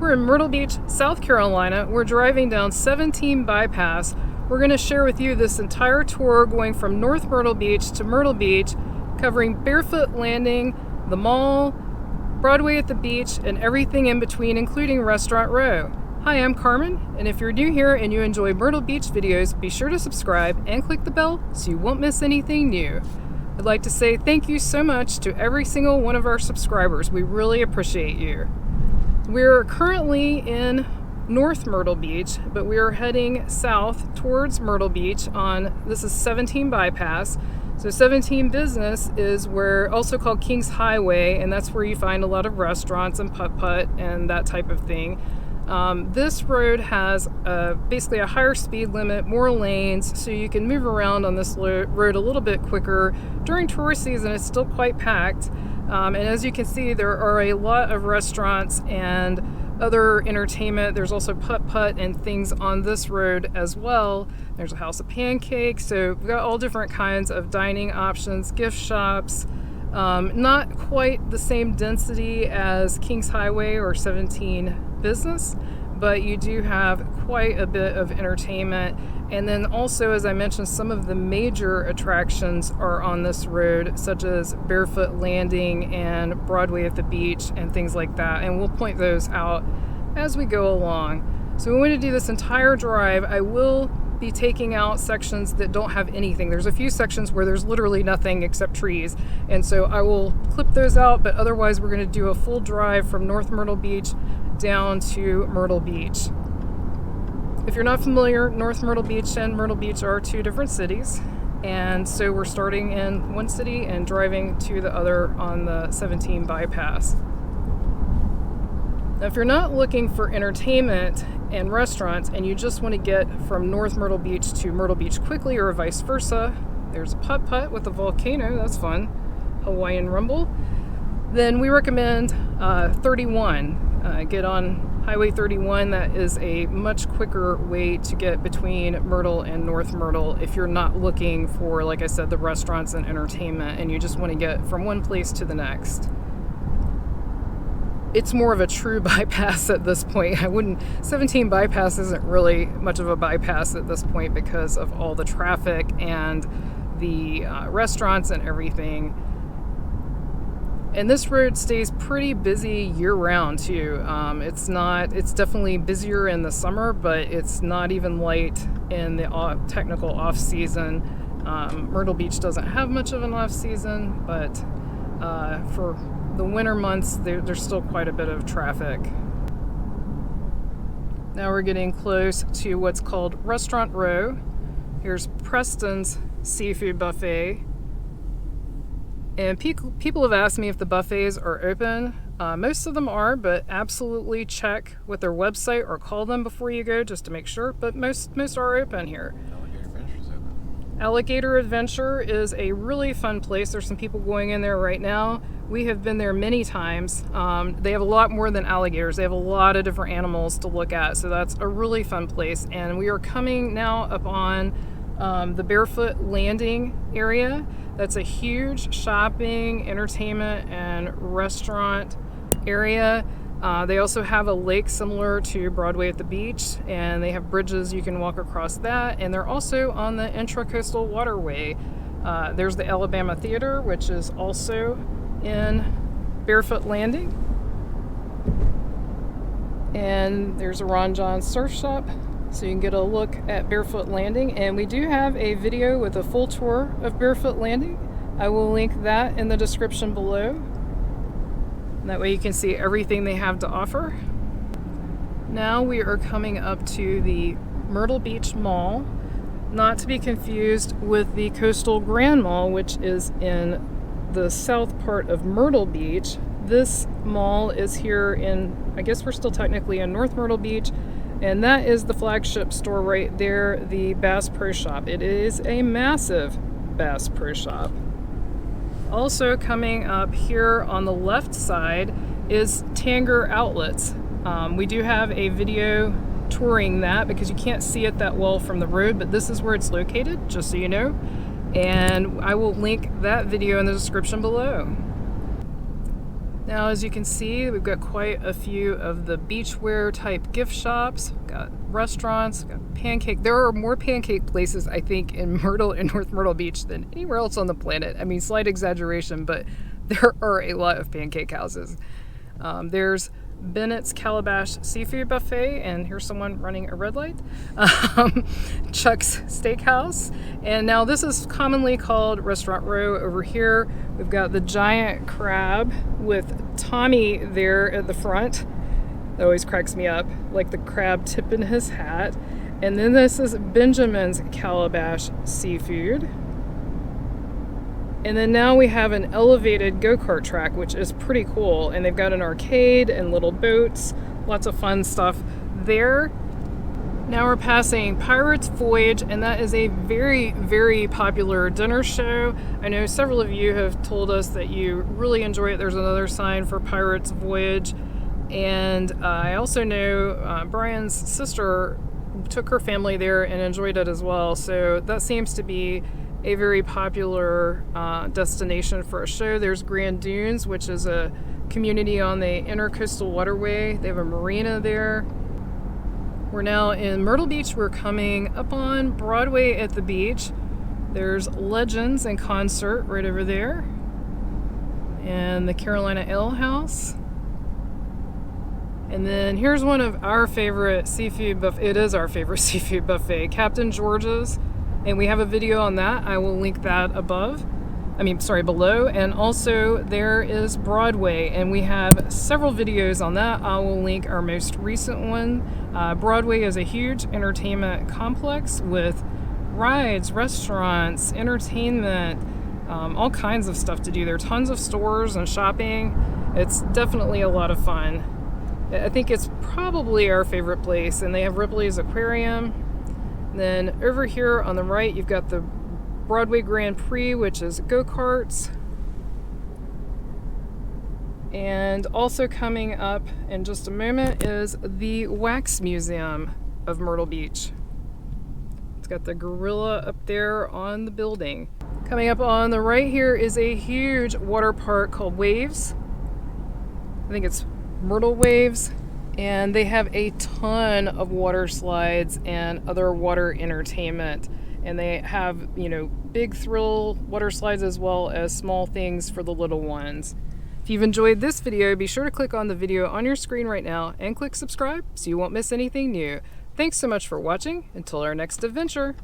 We're in Myrtle Beach, South Carolina. We're driving down 17 Bypass. We're going to share with you this entire tour going from North Myrtle Beach to Myrtle Beach, covering Barefoot Landing, the mall, Broadway at the beach, and everything in between, including Restaurant Row. Hi, I'm Carmen, and if you're new here and you enjoy Myrtle Beach videos, be sure to subscribe and click the bell so you won't miss anything new. I'd like to say thank you so much to every single one of our subscribers. We really appreciate you. We're currently in North Myrtle Beach, but we are heading south towards Myrtle Beach this is 17 Bypass. So 17 Business is also called King's Highway, and that's where you find a lot of restaurants and putt-putt and that type of thing. This road has basically a higher speed limit, more lanes, so you can move around on this road a little bit quicker. During tourist season, it's still quite packed. And as you can see, there are a lot of restaurants and other entertainment. There's also putt-putt and things on this road as well. There's a house of pancakes, so we've got all different kinds of dining options, gift shops. Not quite the same density as King's Highway or 17 Business, but you do have quite a bit of entertainment. And then also, as I mentioned, some of the major attractions are on this road, such as Barefoot Landing and Broadway at the beach and things like that. And we'll point those out as we go along. So we want to do this entire drive. I will be taking out sections that don't have anything. There's a few sections where there's literally nothing except trees. And so I will clip those out, but otherwise we're going to do a full drive from North Myrtle Beach down to Myrtle Beach. If you're not familiar, North Myrtle Beach and Myrtle Beach are two different cities, and so we're starting in one city and driving to the other on the 17 Bypass. Now, if you're not looking for entertainment and restaurants and you just want to get from North Myrtle Beach to Myrtle Beach quickly or vice versa, there's a putt-putt with a volcano, that's fun, Hawaiian Rumble, then we recommend 31. Get on Highway 31. That is a much quicker way to get between Myrtle and North Myrtle if you're not looking for, like I said, the restaurants and entertainment and you just want to get from one place to the next. It's more of a true bypass at this point. 17 Bypass isn't really much of a bypass at this point because of all the traffic and the restaurants and everything. And this road stays pretty busy year-round too. It's definitely busier in the summer, but it's not even light in the technical off-season. Myrtle Beach doesn't have much of an off-season, but for the winter months, there's still quite a bit of traffic. Now we're getting close to what's called Restaurant Row. Here's Preston's Seafood Buffet. And people have asked me if the buffets are open. Most of them are, but absolutely check with their website or call them before you go just to make sure. But most are open here. Alligator Adventure is open. Alligator Adventure is a really fun place. There's some people going in there right now. We have been there many times. They have a lot more than alligators. They have a lot of different animals to look at. So that's a really fun place. And we are coming now up on the Barefoot Landing area. That's a huge shopping, entertainment, and restaurant area. They also have a lake similar to Broadway at the beach, and they have bridges you can walk across that, and they're also on the Intracoastal Waterway. There's the Alabama Theater, which is also in Barefoot Landing. And there's a Ron John surf shop, so you can get a look at Barefoot Landing. And we do have a video with a full tour of Barefoot Landing. I will link that in the description below. And that way you can see everything they have to offer. Now we are coming up to the Myrtle Beach Mall, not to be confused with the Coastal Grand Mall, which is in the south part of Myrtle Beach. This mall is here I guess we're still technically in North Myrtle Beach, and that is the flagship store right there, the Bass Pro Shop. It is a massive Bass Pro Shop. Also coming up here on the left side is Tanger Outlets. We do have a video touring that because you can't see it that well from the road, but this is where it's located, just so you know. And I will link that video in the description below. Now, as you can see, we've got quite a few of the beachwear type gift shops. We've got restaurants, we've got pancake. There are more pancake places, I think, in Myrtle and North Myrtle Beach than anywhere else on the planet. I mean, slight exaggeration, but there are a lot of pancake houses. There's Bennett's Calabash Seafood Buffet, and here's someone running a red light. Chuck's Steakhouse, and now this is commonly called Restaurant Row over here. We've got the giant crab with Tommy there at the front. That always cracks me up, like the crab tipping his hat. And then this is Benjamin's Calabash Seafood. And then now we have an elevated go-kart track, which is pretty cool. And they've got an arcade and little boats, lots of fun stuff there. Now we're passing Pirates Voyage, and that is a very, very popular dinner show. I know several of you have told us that you really enjoy it. There's another sign for Pirates Voyage. And I also know Brian's sister took her family there and enjoyed it as well. So that seems to be a very popular destination for a show. There's Grand Dunes, which is a community on the Intercoastal Waterway. They have a marina there. We're now in Myrtle Beach. We're coming up on Broadway at the beach. There's Legends in concert right over there. And the Carolina Ale House. And then here's one of our favorite seafood buffet. It is our favorite seafood buffet, Captain George's. And we have a video on that. I will link that below. And also there is Broadway, and we have several videos on that. I will link our most recent one. Broadway is a huge entertainment complex with rides, restaurants, entertainment, all kinds of stuff to do. There are tons of stores and shopping. It's definitely a lot of fun. I think it's probably our favorite place, and they have Ripley's Aquarium. Then over here on the right, you've got the Broadway Grand Prix, which is go-karts. And also coming up in just a moment is the Wax Museum of Myrtle Beach. It's got the gorilla up there on the building. Coming up on the right here is a huge water park called Waves. I think it's Myrtle Waves. And they have a ton of water slides and other water entertainment. And they have, big thrill water slides as well as small things for the little ones. If you've enjoyed this video, be sure to click on the video on your screen right now and click subscribe so you won't miss anything new. Thanks so much for watching. Until our next adventure.